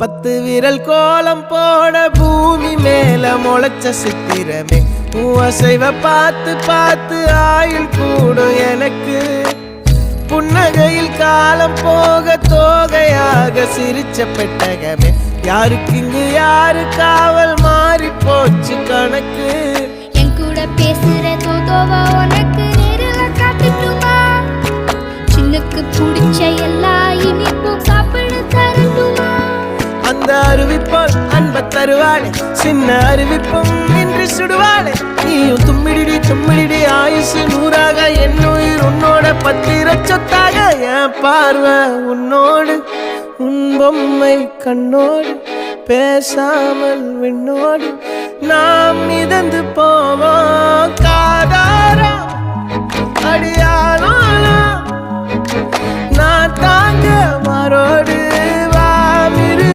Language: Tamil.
10 விரல் கோலம் போட பூமி மேல முளைச்ச சித்திரமே அசைவ பார்த்து பார்த்து ஆயுள் கூடும் எனக்கு புன்னகையில் காலம் போக தோகையாக சிரிச்ச பெட்டகமே யாருக்கு இங்கு யாரு காவல் மாறி போச்சு கணக்கு என் கூட பேசுற தோதோவா உனக்கு நேரில் காட்டுட்டுமா சின்னுக்கு பிடிச்ச எல்லா இனிப்பும் சாப்பிட தரட்டுமா அந்த அறிவிப்பால் அன்ப தருவாளே சின்ன அறிவிப்பும் இன்று சுடுவாளே நீயும் தும்மிடி தும்மிடி ஆயுசு 100ஆக என் உயிர் உன்னோட 10 சொத்தாக என் பார்வை உன்னோடு உன் பொம்மை கண்ணோடு பேசாமல் விண்ணோடு நாம் மிதந்து போவோம் காதாரா அடியாளோ நான் தாங்க மாறோடு